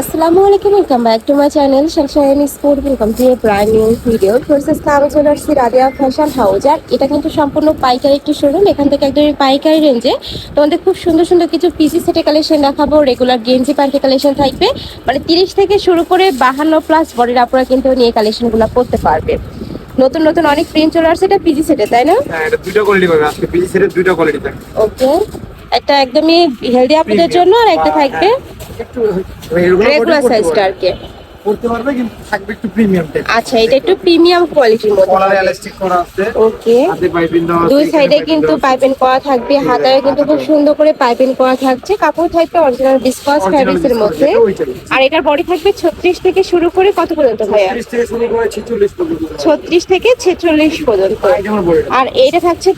আসসালামু আলাইকুম, welcome back to my channel Sunshine sport. Welcome to A brand new video. Process আমি চলে আসছি রাদিয়া ফ্যাশন হাউস। আর এটা কিন্তু সম্পূর্ণ পাইকারি একটি শোরুম। এখান থেকে একদমই পাইকারি রেঞ্জে তোমাদের খুব সুন্দর সুন্দর কিছু পিসি সেটে কালেকশন দেখাবো। রেগুলার গেঞ্জি প্যান্টের কালেকশন থাকবে, মানে 30 থেকে শুরু করে 52 প্লাস বডির আপনারা কিন্তু নিয়ে কালেকশনগুলো করতে পারবে। নতুন নতুন অনেক প্রিন্ট চলে আসছে। এটা পিজি সেটে, তাই না? হ্যাঁ, এটা দুইটা কোয়ালিটি পাবে। আজকে পিজি সেটের দুইটা কোয়ালিটি থাকবে। ওকে, একটা একদমই হেলদি আপুদের জন্য আর একটা থাকবে একটু রেগুলার সাইজটা আর কি। করতে পারবে, কিন্তু থাকবে একটু প্রিমিয়াম টাইপ। আচ্ছা, এটা একটু প্রিমিয়াম কোয়ালিটির মধ্যে কলার হবে। এলাস্টিক করা আছে। ওকে, হাতে পাইপিং দেওয়া আছে, দুই এখানে সাইডে পাইপিং কিন্তু দেওয়া আছে। পাইপিং করা থাকবে, হাতায় কিন্তু খুব সুন্দর করে পাইপিং করা থাকছে। কাপড় থাকবে অরিজিনাল বিসকস Original ফ্যাব্রিক্স এর viscose, মধ্যে। এটা ওইটাই। আর এটার বডি থাকবে 36 থেকে শুরু করে কত পর্যন্ত ভাইয়া? 30 থেকে শুরু করে 46 পর্যন্ত। 36 থেকে 46 পর্যন্ত। এটা আমার বডিটা। আর এইটা থাকছে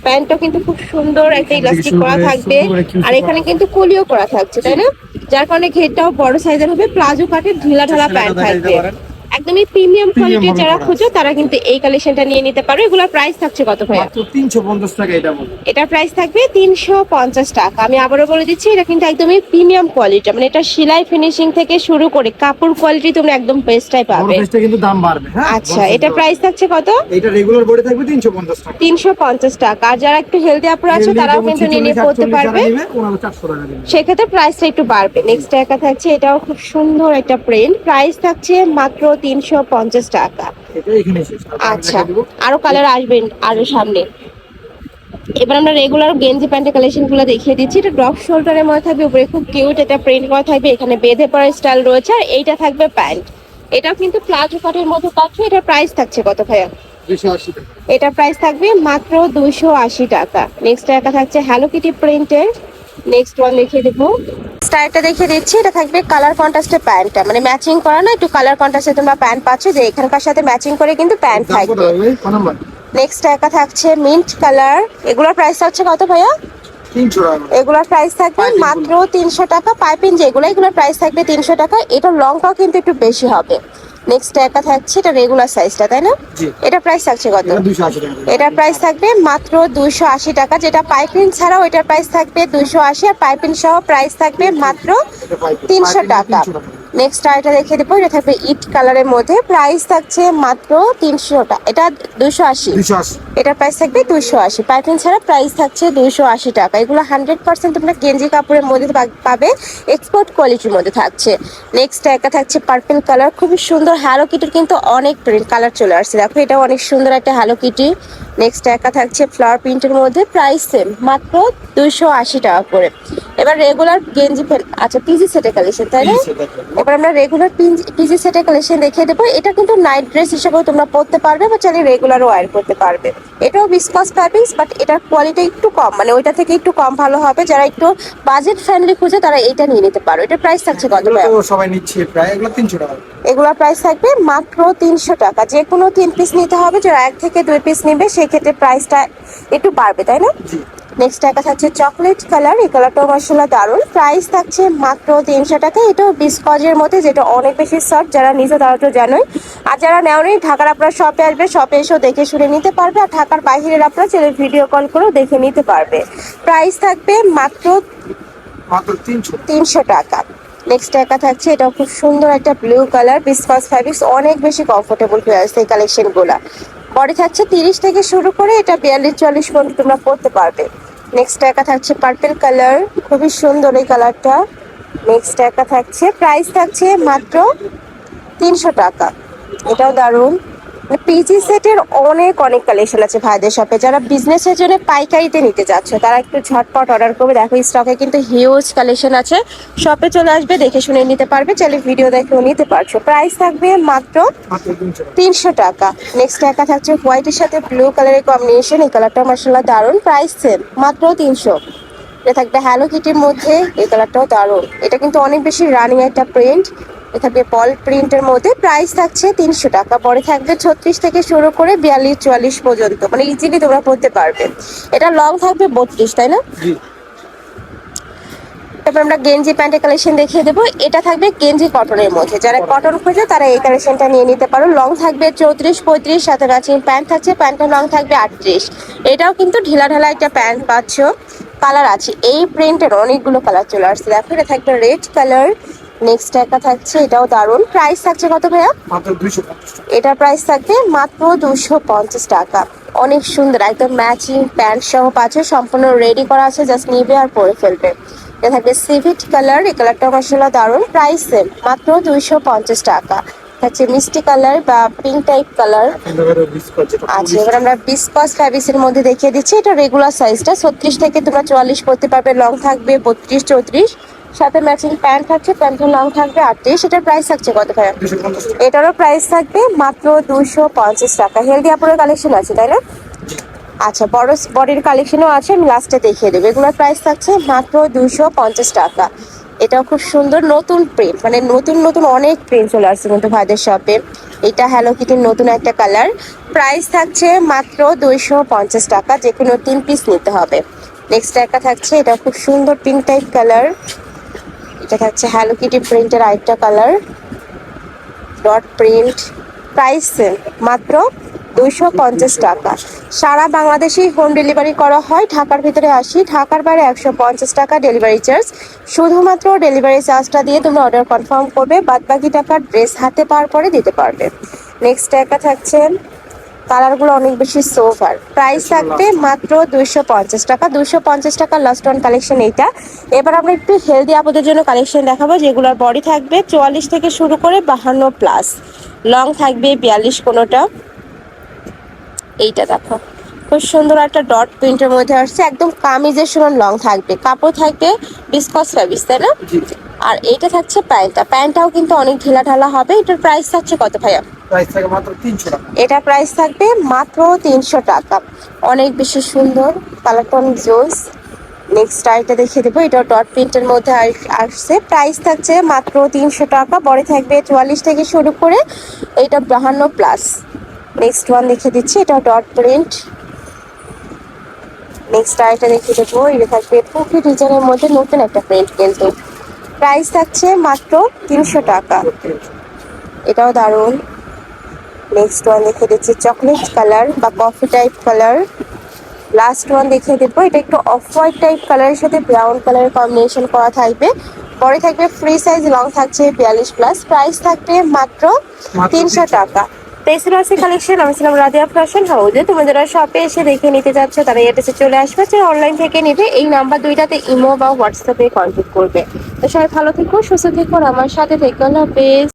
প্যান্টটাও কিন্তু খুব সুন্দর একটা ইলাস্টিক করা থাকবে। আর এখানে কিন্তু কলিও করা থাকছে, তাই না? যার কারণে ঘেরটাও বড় সাইজের হবে, প্লাজো কাটের ঢিলা ঢালা প্যান্ট থাকবে। একদমই প্রিমিয়াম কোয়ালিটির যারা খুঁজো তারা কিন্তু এই কালেকশনটা নিয়ে নিতে পারো। এগুলোর প্রাইস থাকছে কত ভাইয়া? মাত্র 350 টাকা এটা বলে। এটার প্রাইস থাকবে 350 টাকা। আমি আবারও বলে দিচ্ছি, এটা কিন্তু একদমই প্রিমিয়াম কোয়ালিটি, মানে এটা সেলাই ফিনিশিং থেকে শুরু করে কাপড় কোয়ালিটি তোমরা একদম বেস্টটাই বড় পাবে। সাইজটা কিন্তু দাম বাড়বে। হ্যাঁ, আচ্ছা, এটা প্রাইস থাকছে কত? এটা রেগুলার বডি থাকবে 350 টাকা। 350 টাকা। আর যারা একটু হেলদি আপুরা আছে তারাও কিন্তু নিয়ে পড়তে পারবে, ওনারা 400 টাকা দিবেন। সেক্ষেত্রে প্রাইসটা একটু বাড়বে। নেক্সট একা থাকছে, এটাও খুব সুন্দর একটা প্রিন্ট, প্রাইস থাকছে মাত্র 350 টাকা। এটা এখানেই শেষ। আচ্ছা, আরো কালার আসবেন আরো সামনে। এবার আমরা রেগুলার গেঞ্জি প্যান্টের কালেকশন গুলো দেখিয়ে দিচ্ছি। এটা ড্রপ শোল্ডারের মধ্যে থাকবে, উপরে খুব কিউট এটা প্রিন্ট করা থাকবে, এখানে বেঁধে পড়া স্টাইল রয়েছে। আর এইটা থাকবে প্যান্ট, এটাও কিন্তু প্লাজো কাটের মধ্যে পাচ্ছ। এটার প্রাইস থাকছে কত ভাইয়া? 280 টাকা। এটার প্রাইস থাকবে মাত্র 280 টাকা। নেক্সট একটা থাকছে হ্যালো কিটি প্রিন্টের। নেক্সট ওয়ান দেখিয়ে দেবো, স্টাইলটা দেখিয়ে দিচ্ছি। এটা থাকবে কালার কন্ট্রাস্টের প্যান্টটা, মানে ম্যাচিং করা না, একটু কালার কন্ট্রাস্টে তোমরা প্যান্ট পাচ্ছ, যে এখানকার সাথে ম্যাচিং করে কিন্তু প্যান্ট দাম কত থাকবে। হবে? কোন নাম্বার? নেক্সট একটা থাকছে মিন্ট কালার। এগুলোর প্রাইস হচ্ছে কত ভাইয়া? 300 টাকা। এগুলোর প্রাইস থাকবে পাইপিং মাত্র 300 টাকা। পাইপিং যেগুলো, এগুলোর প্রাইস থাকবে 300 টাকা। এটা লংটাও কিন্তু একটু বেশি হবে। নেক্সট একটা থাকছে, এটা রেগুলার সাইজটা, তাই না? জি। এটা প্রাইস থাকছে কত? এটা 280 টাকা। এটার প্রাইস থাকবে মাত্র 280 টাকা। যেটা পাইপিং ছাড়াও এটার প্রাইস থাকবে 280, আর পাইপিং সহ প্রাইস থাকবে মাত্র এটা পাইপিং। 300 টাকা। 300 টাকা। নেক্সট আইটা দেখে দেবো, এটা থাকবে ইট কালারের মধ্যে, প্রাইস থাকছে মাত্র 300 টাকা। এটা 280। 280। এটার প্রাইস থাকবে 280, পাইপিং ছাড়া প্রাইস থাকছে 280 টাকা। এগুলো 100% তোমরা গেঞ্জি কাপড়ের মধ্যে পাবে, এক্সপোর্ট কোয়ালিটির মধ্যে থাকছে। নেক্সট একটা থাকছে পার্পল কালার, খুবই সুন্দর। হ্যালো কিটির কিন্তু অনেক প্রিন্ট কালার চলে আসছে, দেখো এটা অনেক সুন্দর একটা হ্যালো কিটি। নেক্সট একটা থাকছে ফ্লাওয়ার প্রিন্টের মধ্যে, প্রাইস সেম মাত্র 280 টাকা করে। এবার রেগুলার গেঞ্জি আচ্ছা পিজি সেটের কালেকশন, তাই না? এবার আমরা রেগুলার পিজি সেটের কালেকশন দেখিয়ে দেবো। এটা কিন্তু নাইট ড্রেস হিসেবেও তোমরা পরতে পারবে, বা চাইলে রেগুলারও ওয়্যার করতে পারবে। এটাও বিসকস ফ্যাব্রিক্স, বাট এটার কোয়ালিটি একটু কম, মানে ওইটা থেকে একটু কম ভালো হবে। যারা একটু বাজেট ফ্রেন্ডলি খুঁজে তারা এটা নিয়ে নিতে পারো। এটার প্রাইস থাকছে কত? এগুলো তো সবাই নিচ্ছে প্রায়, এগুলো 300 টাকা। এগুলোর প্রাইস থাকবে মাত্র 300 টাকা। যে কোনো 3 পিস নিতে হবে, যারা 1 থেকে 2 পিস নেবে সেই ক্ষেত্রে প্রাইসটা একটু বাড়বে, তাই না? জি। নেক্সট একটা থাকছে চকলেট কালার। এই কালারটাও মাশাআল্লাহ দারুণ, প্রাইস থাকছে মাত্র 300 টাকা। এটাও বিসকজের মধ্যে, যেটা অনেক বেশি সফট। যারা নিচে তারা তো জানোই। আর যারা নেওনি, ঢাকার আপনারা শপে আসবে, শপে এসেও দেখে শুনে নিতে পারবে। আর ঢাকার বাইরের আপনারা চলে ভিডিও কল করেও দেখে নিতে পারবে। প্রাইস থাকবে মাত্র 300 টাকা। নেক্সট একটা থাকছে, এটাও খুব সুন্দর একটা ব্লু কালার, বিসকস ফ্যাব্রিক্স, অনেক বেশি কমফোর্টেবল হয়ে আসছে এই কালেকশনগুলো। বডি থাকছে 30 থেকে শুরু করে এটা 42-44 পর্যন্ত তোমরা পড়তে পারবে। নেক্সট একটা থাকছে পার্পল কালার, খুবই সুন্দর এই কালারটা। নেক্সট একটা থাকছে, প্রাইস থাকছে মাত্র 300 টাকা। এটাও দারুণ। পিজি সেটের অনেক অনেক কালেকশন আছে ভাইদের শপে। যারা বিজনেসের জন্য পাইকারিতে নিতে যাচ্ছ তারা একটু ঝটপট অর্ডার করবে। দেখো স্টকে কিন্তু হিউজ কালেকশন আছে, শপে চলে আসবে, দেখে শুনে নিতে পারবে, চাইলে ভিডিও দেখেও নিতে পারছো। প্রাইস থাকবে মাত্র 300 টাকা। নেক্সট একটা থাকছে হোয়াইটের সাথে ব্লু কালারের কম্বিনেশন, এই কালারটা মাশাআল্লাহ দারুণ, প্রাইস সেম মাত্র 300। এটা থাকবে হ্যালো কিটির মধ্যে, এই কালারটাও দারুণ। এটা কিন্তু অনেক বেশি রানিং একটা প্রিন্ট। এটা থাকবে বল প্রিন্টের মধ্যে, প্রাইস থাকছে 300 টাকা। পরে থাকবে 36 থেকে শুরু করে 42-44 পর্যন্ত, মানে ইজিলি তোমরা পড়তে পারবে। এটা লং থাকবে 32, তাই না? জি। তারপর আমরা গেঞ্জি প্যান্টের কালেকশন দেখিয়ে দেবো। এটা থাকবে গেঞ্জি কটনের মধ্যে, যারা কটন খোঁজে তারা এই কালেকশনটা নিয়ে নিতে পারো। লং থাকবে 34-35, সাথে ম্যাচিং প্যান্ট থাকছে, প্যান্টের লং থাকবে 38। এটাও কিন্তু ঢিলা ঢালা একটা প্যান্ট পাচ্ছ। কালার আছে, এই প্রিন্টের অনেকগুলো কালার চলে আসছে। দেখো এটা থাকবে রেড কালার, নেক্সট একটা থাকছে, এটাও দারুন। প্রাইস থাকছে কত ভাইয়া? মাত্র 250 টাকা। এটার প্রাইস থাকবে মাত্র 250 টাকা। অনেক সুন্দর, একদম ম্যাচিং প্যান্ট সহ পাচ্ছে, সম্পূর্ণ রেডি করা আছে, জাস্ট নিবে আর পরে ফেলবে। এটা থাকবে সিভিট কালার, এই কালারটা মাশাআল্লাহ দারুন। প্রাইস সেম, মাত্র 250 টাকা। থাকছে মিষ্টি কালার বা পিঙ্ক টাইপ কালার। একেবারে বিস্কুট যেটা আচ্ছা, এবার আমরা বিসপাস ফ্যাব্রিক্সের মধ্যে দেখিয়ে দিচ্ছি। এটা রেগুলার সাইজটা 36 থেকে তোমরা 44 পড়তে পারবে, লং থাকবে 32 34, সাথে ম্যাচিং প্যান্ট থাকছে, প্যান্টের লং থাকবে 38। এটার প্রাইস থাকছে কত ভাইয়া? 250 টাকা। এটারও প্রাইস থাকবে মাত্র 250 টাকা। হেলদি আপুরের কালেকশন আছে তাই না? আচ্ছা, বড় বডির কালেকশনও আছে, আমি লাস্টে দেখিয়ে দেবো। এগুলোর প্রাইস থাকছে মাত্র 250 টাকা। এটাও খুব সুন্দর নতুন প্রিন্ট, মানে নতুন নতুন অনেক প্রিন্ট চলে আসছে কিন্তু ভাইদের শপে। এটা হ্যালো কিটির নতুন একটা কালার। প্রাইস থাকছে মাত্র 250 টাকা, যে কোনো 3 পিস নিতে হবে। নেক্সট একটা থাকছে, এটা খুব সুন্দর পিঙ্ক টাইপ কালার। এটা থাকছে হ্যালো কিটি প্রিন্টের আরেকটা colour, dot print. Price same, মাত্র 250 টাকা। সারা বাংলাদেশেই হোম ডেলিভারি করা হয়। ঢাকার ভিতরে 80, ঢাকার বাইরে 150 টাকা ডেলিভারি চার্জ। শুধুমাত্র ডেলিভারি চার্জটা দিয়ে তোমরা অর্ডার কনফার্ম করবে, বাদ বাকি টাকা ড্রেস হাতে পাওয়ার পরে দিতে পারবে। নেক্সট একটা থাকছে, কালারগুলো অনেক বেশি সোভার। প্রাইস থাকবে মাত্র 250 টাকা। 250 টাকা লাস্ট ওয়ান কালেকশন এইটা। এবার আমরা একটু হেলদি আপুদের জন্য কালেকশন দেখাবো, যেগুলোর বডি থাকবে 44 থেকে শুরু করে 52 প্লাস, লং থাকবে 42 কোনোটা। এইটা দেখো, খুব সুন্দর একটা ডট প্রিন্টের মধ্যে আসছে, একদম কামিজের সমান লং থাকবে, কাপড় থাকবে বিসকস ফ্যাব্রিক্স তাই না? জি। আর এইটা থাকছে প্যান্টটা, প্যান্টটাও কিন্তু অনেক ঢিলা ঢালা হবে। এটার প্রাইস থাকছে কত ভাইয়া? প্রাইস থাকে মাত্র 300 টাকা। এটা প্রাইস থাকবে মাত্র 300 টাকা। অনেক বেশি সুন্দর, কালারটা অনেক জোস। নেক্সট আইটা দেখিয়ে দেবো, এটা ডট প্রিন্টের মধ্যে আসছে। প্রাইস থাকছে মাত্র 300 টাকা। বডি থাকবে 44 থেকে শুরু করে এটা 52 প্লাস। নেক্সট ওয়ান দেখিয়ে দিচ্ছি, এটা ডট প্রিন্ট। নেক্সট আইটা দেখিয়ে দেবো, এটা থাকবে পুকি ডিজাইনের মধ্যে নতুন একটা প্রিন্ট কিন্তু। প্রাইস থাকছে মাত্র 300 টাকা। এটাও দারুণ। নেক্সট ওয়ান দেখে দিচ্ছি, চকলেট কালার বা coffee type colour. Last one দেখে দেবো, এটা একটু অফ হোয়াইট টাইপ কালারের সাথে ব্রাউন কালারের কম্বিনেশন করা থাকবে। পরে থাকবে ফ্রি সাইজ, লং থাকছে 42 প্লাস। প্রাইস থাকবে মাত্র 300 টাকা। পেসিরাসি কালেকশন, আমি ছিলাম রাদিয়া ফ্যাশন হাউসে। তুমি যারা শপে এসে দেখে নিতে চাচ্ছ তারা এটাতে চলে আসবে, যে অনলাইন থেকে নিবে এই নাম্বার দুইটাতে ইমো বা হোয়াটসঅ্যাপে কন্ট্যাক্ট করবে। তো সবাই ভালো থেকো, সুস্থ থেকো, আর আমার সাথে থেকো। আল্লাহ হাফেজ।